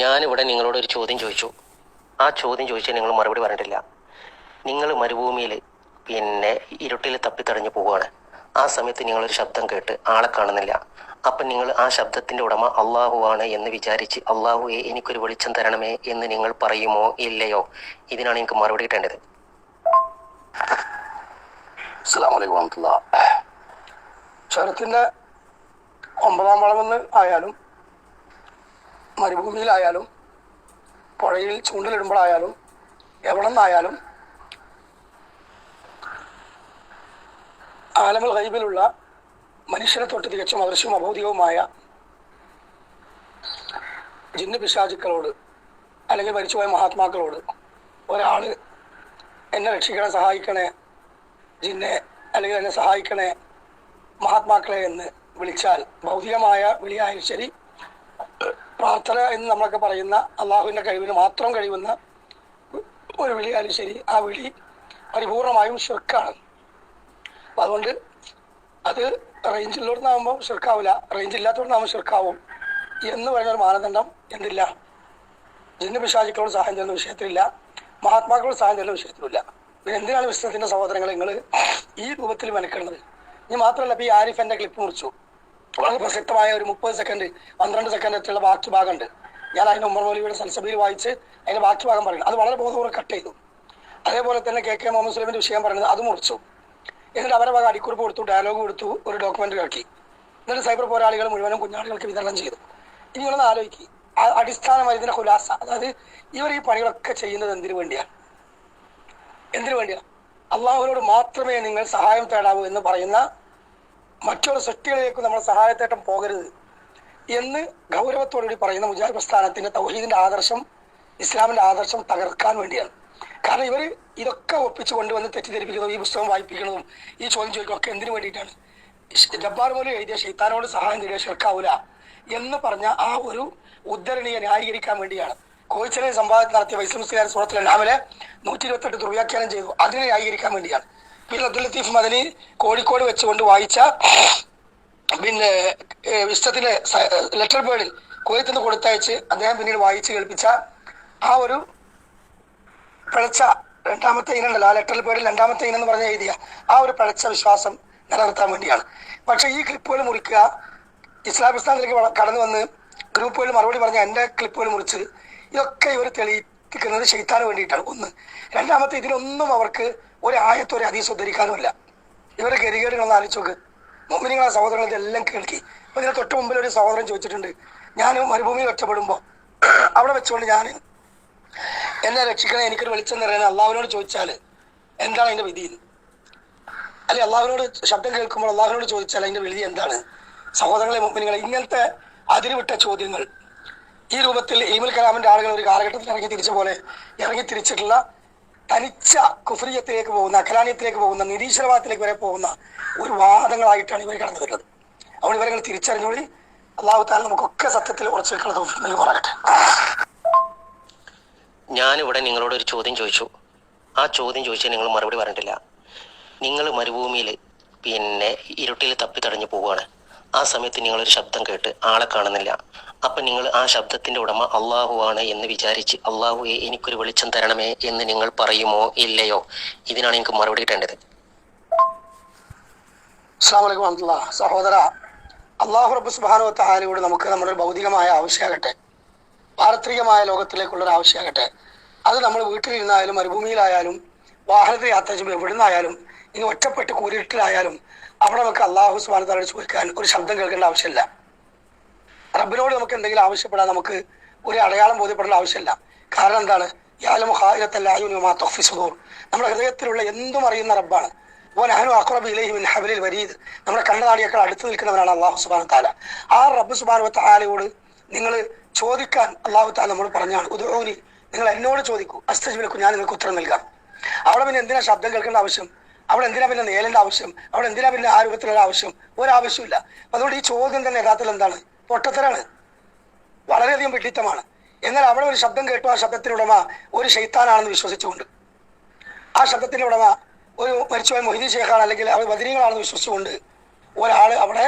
ഞാനിവിടെ നിങ്ങളോട് ഒരു ചോദ്യം ചോദിച്ചു. ആ ചോദ്യം ചോദിച്ചാൽ നിങ്ങൾ മറുപടി പറഞ്ഞിട്ടില്ല. നിങ്ങൾ മരുഭൂമിയിൽ ഇരുട്ടിൽ തപ്പിത്തടഞ്ഞു പോവുകയാണ്. ആ സമയത്ത് നിങ്ങളൊരു ശബ്ദം കേട്ട് ആളെ കാണുന്നില്ല. അപ്പം നിങ്ങൾ ആ ശബ്ദത്തിന്റെ ഉടമ അള്ളാഹു ആണ് എന്ന് വിചാരിച്ച് അള്ളാഹുവെ എനിക്കൊരു വെളിച്ചം തരണമേ എന്ന് നിങ്ങൾ പറയുമോ ഇല്ലയോ? ഇതിനാണ് എനിക്ക് മറുപടി കിട്ടേണ്ടത്. അസ്സലാമു അലൈക്കും വറഹ്മത്തുള്ളാഹി. ചുരത്തിന്റെ 9-ാം വളവെന്ന് ആയാലും മരുഭൂമിയിലായാലും പുഴയിൽ ചൂണ്ടലിടുമ്പോഴായാലും എവിടെ നിന്നായാലും ആലമുൽ ഗൈബിലുള്ള മനുഷ്യനെ തൊട്ട് തികച്ചും അദൃശ്യവും അഭൗതികവുമായ ജിന്ന് പിശാചുക്കളോട് അല്ലെങ്കിൽ മരിച്ചുപോയ മഹാത്മാക്കളോട് ഒരാൾ എന്നെ രക്ഷിക്കണേ, സഹായിക്കണേ ജിന്നെ, അല്ലെങ്കിൽ എന്നെ സഹായിക്കണേ മഹാത്മാക്കളെ എന്ന് വിളിച്ചാൽ ഭൗതികമായ വിളിയായാലും ശരി, പ്രാർത്ഥന എന്ന് നമ്മളൊക്കെ പറയുന്ന അള്ളാഹുവിൻ്റെ കഴിവിന് മാത്രം കഴിയുന്ന ഒരു വിളിയായാലും ശരി, ആ വിളി പരിപൂർണമായും ഷിർക്കാണ്. അപ്പം അതുകൊണ്ട് അത് റേഞ്ചിലുള്ളവർന്നാകുമ്പോൾ ഷിർക്കാവില്ല, റേഞ്ച് ഇല്ലാത്തവർന്നാകുമ്പോൾ ഷിർക്കാവും എന്ന് പറയുന്നൊരു മാനദണ്ഡം എന്തില്ല, ജിന്ന് പിശാചുക്കളോട് സഹായം ചെയ്യുന്ന വിഷയത്തിലില്ല, മഹാത്മാക്കളോട് സഹായം ചെയ്യുന്ന വിഷയത്തിലില്ല. പിന്നെ എന്തിനാണ് വിശ്വത്തിന്റെ സഹോദരങ്ങൾ നിങ്ങൾ ഈ രൂപത്തിൽ മെനക്കുന്നത്? ഇനി മാത്രമല്ല, ഇപ്പം ഈ ആരിഫ് എൻ്റെ ക്ലിപ്പ് മുറിച്ചു. വളരെ പ്രസക്തമായ ഒരു 30 സെക്കൻഡ് 12 സെക്കൻഡ് ഒക്കെയുള്ള ബാക്കി ഭാഗമുണ്ട്. ഞാൻ അതിന് ഉമർ മൗലവിയുടെ സൽസബീൽ വായിച്ച് അതിന്റെ ബാക്കി ഭാഗം പറയുന്നത് അത് വളരെ ബോധപൂർവ്വം കട്ട് ചെയ്തു. അതേപോലെ തന്നെ കെ മുഹമ്മദ് സുലൈമിന്റെ വിഷയം പറയുന്നത് അത് മുറിച്ചു. എന്നിട്ട് അവരെ ഭാഗം അടിക്കുറിപ്പ് കൊടുത്തു, ഡയലോഗ് കൊടുത്തു, ഒരു ഡോക്യുമെന്ററി ഇറക്കി. എന്നിട്ട് സൈബർ പോരാളികൾ മുഴുവനും കുഞ്ഞാളികൾക്ക് വിതരണം ചെയ്തു. ഇനി നിങ്ങളൊന്ന് ആലോചിക്കുക, അടിസ്ഥാനമായി ഇതിന്റെ ഖുലാസ, അതായത് ഇവർ ഈ പണികളൊക്കെ ചെയ്യുന്നത് എന്തിനു വേണ്ടിയാണ്? എന്തിനു വേണ്ടിയാണ്? അള്ളാഹുവിനോട് മാത്രമേ നിങ്ങൾ സഹായം തേടാവൂ എന്ന് പറയുന്ന മറ്റുള്ള സൃഷ്ടികളിലേക്ക് നമ്മൾ സഹായത്തേട്ടം പോകരുത് എന്ന് ഗൗരവത്തോടുകൂടി പറയുന്ന മുജാഹിദ് പ്രസ്ഥാനത്തിന്റെ തൗഹീദിന്റെ ആദർശം, ഇസ്ലാമിന്റെ ആദർശം തകർക്കാൻ വേണ്ടിയാണ്. കാരണം ഇവർ ഇതൊക്കെ ഒപ്പിച്ചു കൊണ്ടുവന്ന് തെറ്റിദ്ധരിപ്പിക്കുന്നതും ഈ പുസ്തകം വായിപ്പിക്കുന്നതും ഈ ചോദ്യം ചോദിക്കുന്നതും ഒക്കെ എന്തിനു വേണ്ടിയിട്ടാണ്? ജബ്ബാർ മൗലവി എഴുതിയ ഷെയ്ത്താനോട് സഹായം തേടിയ ഷിർക്കാവൂല എന്ന് പറഞ്ഞ ആ ഒരു ഉദ്ധരണിയെ ന്യായീകരിക്കാൻ വേണ്ടിയാണ്. കോഴിച്ചനെ സമ്പാദനം നടത്തിയ വൈസ് മുസ്ലിയാർ സൂറത്തുൽ അൻആമിലെ 128 ദുർവ്യാഖ്യാനം ചെയ്തു. അതിനെ ന്യായീകരിക്കാൻ വേണ്ടിയാണ്. പിന്നെ അബ്ദുൽ ലത്തീഫ് മദനി കോഴിക്കോട് വെച്ചുകൊണ്ട് വായിച്ച ഇഷ്ടത്തിലെ ലെറ്റർ പേഡിൽ കുവൈത്തിൽ നിന്ന് കൊടുത്തയച്ച് അദ്ദേഹം പിന്നീട് വായിച്ച് കേൾപ്പിച്ച ആ ഒരു പിഴച്ച രണ്ടാമത്തെ ഇനമുണ്ടല്ലോ, ആ ലെറ്റർ പേഡിൽ രണ്ടാമത്തെ ഇനം എന്ന് പറഞ്ഞ എഴുതിയ ആ ഒരു പിഴച്ച വിശ്വാസം നിലനിർത്താൻ വേണ്ടിയാണ്. പക്ഷെ ഈ ക്ലിപ്പുകൾ മുറിക്കുക, ഇസ്ലാം പ്രസ്ഥാനത്തിലേക്ക് കടന്നു വന്ന് ഗ്രൂപ്പുകളിൽ മറുപടി പറഞ്ഞ എൻ്റെ ക്ലിപ്പുകൾ മുറിച്ച് ഇതൊക്കെ ഇവർ തെളിയിക്കുന്നത് ഷെയ്ത്താന് വേണ്ടിയിട്ടാണ്. ഒന്ന്. രണ്ടാമത്തെ, ഇതിലൊന്നും അവർക്ക് ഒരു ആയത്ത് ഒരു ഹദീസ് ഉദ്ധരിക്കാനുമില്ല. ഇവരുടെ ഗതികേടുകളൊന്ന് ആലോചിച്ച് നോക്ക്. മുഅ്മിനീങ്ങളെ സഹോദരങ്ങൾ ഇതെല്ലാം കേൾക്കി. അപ്പൊ ഇതിന് തൊട്ട് മുമ്പിൽ ഒരു സഹോദരൻ ചോദിച്ചിട്ടുണ്ട്, ഞാൻ മരുഭൂമിയിൽ ഒറ്റപ്പെടുമ്പോൾ അവിടെ വെച്ചുകൊണ്ട് ഞാൻ എന്നെ രക്ഷിക്കണേ, എനിക്കൊരു വെളിച്ചം നിറയണേ അള്ളാഹുവിനോട് ചോദിച്ചാൽ എന്താണ് അതിന്റെ വിധി? അല്ലെ അള്ളാഹുവിനോട് ശബ്ദം കേൾക്കുമ്പോൾ അള്ളാഹുവിനോട് ചോദിച്ചാൽ അതിന്റെ വിധി എന്താണ്? സഹോദരങ്ങളെ മുഅ്മിനീങ്ങളെ, ഇങ്ങനത്തെ അതിരുവിട്ട ചോദ്യങ്ങൾ ഈ രൂപത്തിൽ ഈമുൽ കലാമിന്റെ ആളുകൾ ഒരു കാലഘട്ടത്തിൽ ഇറങ്ങി തിരിച്ച പോലെ ഇറങ്ങി തിരിച്ചിട്ടുള്ള തനിച്ച കുഫ്രിയത്തിലേക്ക് പോകുന്ന, അഖലാനിയത്തിലേക്ക് പോകുന്ന, നിരീശ്വരവാദത്തിലേക്ക് വരെ പോകുന്ന ഒരു വാദങ്ങളായിട്ടാണ് ഇവർ കടന്നു വരുന്നത്. അപ്പോൾ ഇവരെ തിരിച്ചറിഞ്ഞോളി. അള്ളാഹു തആല നമുക്കൊക്കെ സത്യത്തിൽ ഉറച്ചു വെക്കുന്ന തൗഫീഖ് നൽകി പറയട്ടെ. ഞാനിവിടെ നിങ്ങളോട് ഒരു ചോദ്യം ചോദിച്ചു. ആ ചോദ്യം ചോദിച്ചാൽ നിങ്ങൾ മറുപടി പറഞ്ഞിട്ടില്ല. നിങ്ങൾ മരുഭൂമിയിൽ ഇരുട്ടിൽ തപ്പിത്തടഞ്ഞു പോവുകയാണ്. ആ സമയത്ത് നിങ്ങളൊരു ശബ്ദം കേട്ട് ആളെ കാണുന്നില്ല. അപ്പം നിങ്ങൾ ആ ശബ്ദത്തിന്റെ ഉടമ അള്ളാഹു ആണ് എന്ന് വിചാരിച്ച് അള്ളാഹുവെ എനിക്കൊരു വെളിച്ചം തരണമേ എന്ന് നിങ്ങൾ പറയുമോ ഇല്ലയോ? ഇതിനാണ് എനിക്ക് മറുപടി കിട്ടേണ്ടത്. അസ്സലാമു അലൈക്കും വറഹ്മത്തുള്ളാഹി. സഹോദര, അള്ളാഹു റബ്ബ് സുബ്ഹാനഹു വ തആലയോട് നമുക്ക് നമ്മുടെ ഭൗതികമായ ആവശ്യമാകട്ടെ, പാരത്രികമായ ലോകത്തിലേക്കുള്ളൊരു ആവശ്യമാകട്ടെ, അത് നമ്മൾ വീട്ടിലിരുന്നായാലും മരുഭൂമിയിലായാലും വാഹനത്തിൽ യാത്ര ചെയ്യുമ്പോൾ എവിടെ നിന്നായാലും ഇനി ഒറ്റപ്പെട്ട് കൂരിട്ടിലായാലും അവിടെ നമുക്ക് അള്ളാഹു സുബ്ഹാനഹു വ തആലയോട് ചോദിക്കാൻ ഒരു ശബ്ദം കേൾക്കേണ്ട ആവശ്യമില്ല. റബ്ബിനോട് നമുക്ക് എന്തെങ്കിലും ആവശ്യപ്പെടാൻ നമുക്ക് ഒരു അടയാളം ബോധ്യപ്പെടേണ്ട ആവശ്യമില്ല. കാരണം എന്താണ്? യഅലമു ഖായിനത്തൽ അയുനി വമാ തുഖ്ഫി സുദൂർ. നമ്മുടെ ഹൃദയത്തിലുള്ള എന്തും അറിയുന്ന റബ്ബാണ്. വനഹ്നു അഖ്റബു ഇലൈഹി മിൻ ഹബ്ലിൽ വരീദ്. നമ്മുടെ കണ്ണാടിയേക്കാൾ അടുത്ത് നിൽക്കുന്നവനാണ് അള്ളാഹു സുബ്ഹാനഹു വ തആല. ആ റബ്ബ് സുബ്ഹാനഹു വ തആലയോട് നിങ്ങൾ ചോദിക്കാൻ അള്ളാഹു തആല നമ്മൾ പറഞ്ഞാണ്, ഉദ്ഉനി, നിങ്ങൾ എന്നോട് ചോദിക്കൂ, അസ്തജിബ് ലക്കും, ഞാൻ നിങ്ങൾക്ക് ഉത്തരം നൽകാം. അവിടെ പിന്നെ എന്തിനാ ശബ്ദം കേൾക്കേണ്ട ആവശ്യം? അവിടെ എന്തിനാ പിന്നെ നേലേണ്ട ആവശ്യം? അവിടെ എന്തിനാ പിന്നെ ആ രൂപത്തിലുള്ള ആവശ്യം? ഒരാവശ്യമില്ല. അതുകൊണ്ട് ഈ ചോദ്യം തന്നെ യഥാർത്ഥത്തിൽ എന്താണ്? പൊട്ടത്തരാണ്, വളരെയധികം വിഡിത്തമാണ്. എന്നാൽ അവിടെ ഒരു ശബ്ദം കേട്ടു, ആ ശബ്ദത്തിനുടമ ഒരു ശൈത്താനാണെന്ന് വിശ്വസിച്ചുകൊണ്ട്, ആ ശബ്ദത്തിന്റെ ഉടമ ഒരു മരിച്ചുപോയ മൊഹീദി ഷേഖാണ് അല്ലെങ്കിൽ അവർ ബദരീങ്ങളാണെന്ന് വിശ്വസിച്ചുകൊണ്ട് ഒരാൾ അവിടെ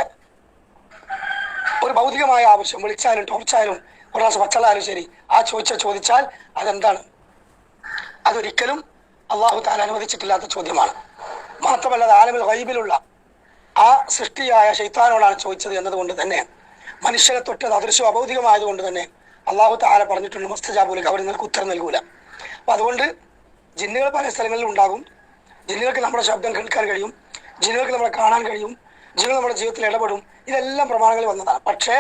ഒരു ഭൗതികമായ ആവശ്യം, വിളിച്ചാലും ടോർച്ചായാലും ഒരു ഗ്ലാസ് പച്ചവെള്ളമായാലും ശരി, ആ ചോദിച്ചാൽ അതെന്താണ്? അതൊരിക്കലും അള്ളാഹു താല അനുവദിച്ചിട്ടില്ലാത്ത ചോദ്യമാണ്. മാത്രമല്ല അത് ആലമുൽ ഗൈബിലുള്ള ആ സൃഷ്ടിയായ ശൈത്താനോടാണ് ചോദിച്ചത് എന്നതുകൊണ്ട് തന്നെ മനുഷ്യരെ തൊട്ട് അദൃശ്യം അഭൗതികമായതുകൊണ്ട് തന്നെ അള്ളാഹു താല പറഞ്ഞിട്ടുണ്ട് മുസ്തജാബുലക, അവർ നിങ്ങൾക്ക് ഉത്തരം നൽകൂല. അപ്പം അതുകൊണ്ട് ജിന്നുകൾ പല സ്ഥലങ്ങളിലും ഉണ്ടാകും. ജിന്നുകൾക്ക് നമ്മുടെ ശബ്ദം കേൾക്കാൻ കഴിയും, ജിന്നുകൾക്ക് നമ്മളെ കാണാൻ കഴിയും, ജിന്നുകൾ നമ്മുടെ ജീവിതത്തിൽ ഇടപെടും. ഇതെല്ലാം പ്രമാണങ്ങളിൽ വന്നതാണ്. പക്ഷേ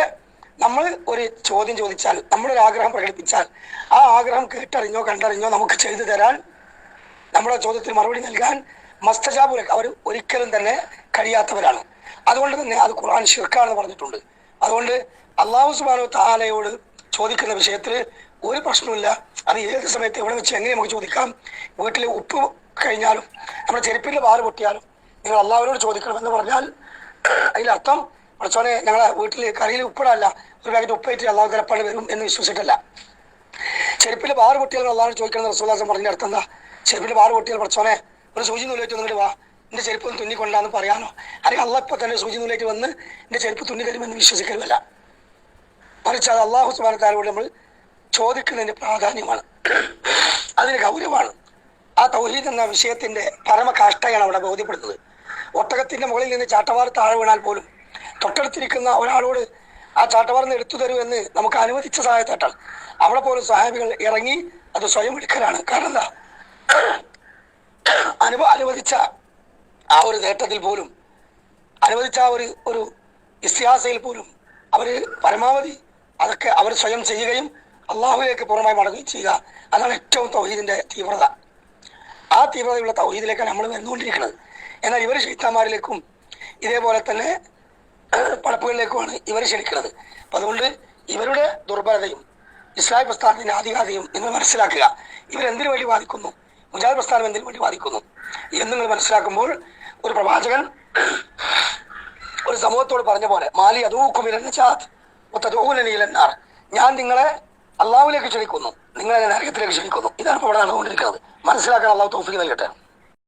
നമ്മൾ ഒരു ചോദ്യം ചോദിച്ചാൽ, നമ്മളൊരു ആഗ്രഹം പ്രകടിപ്പിച്ചാൽ, ആ ആഗ്രഹം കേട്ടറിഞ്ഞോ കണ്ടറിഞ്ഞോ നമുക്ക് ചെയ്തു തരാൻ, നമ്മുടെ ചോദ്യത്തിന് മറുപടി നൽകാൻ മസ്തജാബുലക അവർ ഒരിക്കലും തന്നെ കഴിയാത്തവരാണ്. അതുകൊണ്ട് തന്നെ അത് ഖുർആൻ ശിർക്കാണെന്ന് പറഞ്ഞിട്ടുണ്ട്. അതുകൊണ്ട് അള്ളാഹു സുബ്ഹാനഹു തആലയോട് ചോദിക്കുന്ന വിഷയത്തിൽ ഒരു പ്രശ്നമില്ല. അത് ഏത് സമയത്ത് എവിടെ വെച്ച് എങ്ങനെ നമുക്ക് ചോദിക്കാം. വീട്ടിൽ ഉപ്പ് കഴിഞ്ഞാലും നമ്മുടെ ചെരുപ്പിൻ്റെ വാറ് പൊട്ടിയാലും നിങ്ങൾ അള്ളാഹുവിനോട് ചോദിക്കണമെന്ന് പറഞ്ഞാൽ അതിലർത്ഥം പഠിച്ചോനെ ഞങ്ങളെ വീട്ടിൽ കറിയിൽ ഉപ്പിടല്ല, ഒരു പാക്കറ്റ് ഉപ്പേറ്റ് അള്ളാഹു തലപ്പാട് വരും എന്ന് വിശ്വസിച്ചിട്ടല്ല. ചെരുപ്പിൽ വാറ് പൊട്ടിയാൽ അള്ളാഹുവിനോട് ചോദിക്കണം റസൂലുള്ളാഹി പറഞ്ഞ അർത്ഥം എന്താ? ചെരുപ്പിൽ വാറ് പൊട്ടിയാൽ പഠിച്ചോനെ ഒരു സൂചി നൂലേറ്റ് വന്നിട്ട് വാ, എൻ്റെ ചെരുപ്പ് ഒന്ന് തുന്നിക്കൊണ്ടാന്ന് പറയാനോ? അല്ലെങ്കിൽ അള്ളാഹ് ഇപ്പം തന്നെ സൂചി നൂലേറ്റ് വന്ന് എൻ്റെ ചെരുപ്പ് തുന്നി തരുമെന്ന് വിശ്വസിക്കലുമല്ല. മറിച്ച് അത് അള്ളാഹു സുബ്ഹാനഹു തആലയോട് നമ്മൾ ചോദിക്കുന്നതിൻ്റെ പ്രാധാന്യമാണ്, അതിന് ഗൗരവമാണ്. ആ തൗഹീദ് എന്ന വിഷയത്തിൻ്റെ പരമകാഷ്ഠയാണ് അവിടെ ബോധ്യപ്പെടുന്നത്. ഒട്ടകത്തിൻ്റെ മുകളിൽ നിന്ന് ചാട്ടവാർ താഴെ വീണാൽ പോലും തൊട്ടടുത്തിരിക്കുന്ന ഒരാളോട് ആ ചാട്ടവാറിന് എടുത്തു തരൂ എന്ന് നമുക്ക് അനുവദിച്ച സഹായത്തായിട്ടാണ്. അവിടെ പോലും സഹാബികൾ ഇറങ്ങി അത് സ്വയം എടുക്കലാണ്. കാരണം എന്താ? അനുവദിച്ച ആ ഒരു നേട്ടത്തിൽ പോലും, അനുവദിച്ച ആ ഒരു ഇസ്തിഹാസയിൽ പോലും അവർ പരമാവധി അതൊക്കെ അവർ സ്വയം ചെയ്യുകയും അള്ളാഹുവിലേക്ക് പൂർണ്ണമായി മടങ്ങുകയും ചെയ്യുക. അതാണ് ഏറ്റവും തൗഹീദിൻ്റെ തീവ്രത. ആ തീവ്രതയുള്ള തൗഹീദിലേക്കാണ് നമ്മൾ വന്നുകൊണ്ടിരിക്കുന്നത്. എന്നാൽ ഇവർ ശൈത്താന്മാരിലേക്കും ഇതേപോലെ തന്നെ പടപ്പുകളിലേക്കുമാണ് ഇവർ ക്ഷണിക്കുന്നത്. അപ്പം അതുകൊണ്ട് ഇവരുടെ ദുർബലതയും ഇസ്ലാഹി പ്രസ്ഥാനത്തിൻ്റെ ആധികാരികതയും നിങ്ങൾ മനസ്സിലാക്കുക. ഇവരെന്തിനു വേണ്ടി വാദിക്കുന്നു, മുജാഹിദ് പ്രസ്ഥാനം എന്തിനു വേണ്ടി വാദിക്കുന്നു എന്ന് നിങ്ങൾ മനസ്സിലാക്കുമ്പോൾ, ഒരു പ്രവാചകൻ ഒരു സമൂഹത്തോട് പറഞ്ഞ പോലെ മാലി അതൂക്കുമിലെന്നാർ, ഞാൻ നിങ്ങളെ അള്ളാഹുവിലേക്ക് ക്ഷണിക്കുന്നു, നിങ്ങളെ നരകത്തിലേക്ക് ക്ഷണിക്കുന്നു. ഇതാണ് ഇപ്പോൾ ഇവിടെ നടന്നുകൊണ്ടിരിക്കുന്നത്. മനസ്സിലാക്കാൻ അള്ളാഹു തൗഫീഖ് നൽകട്ടെ.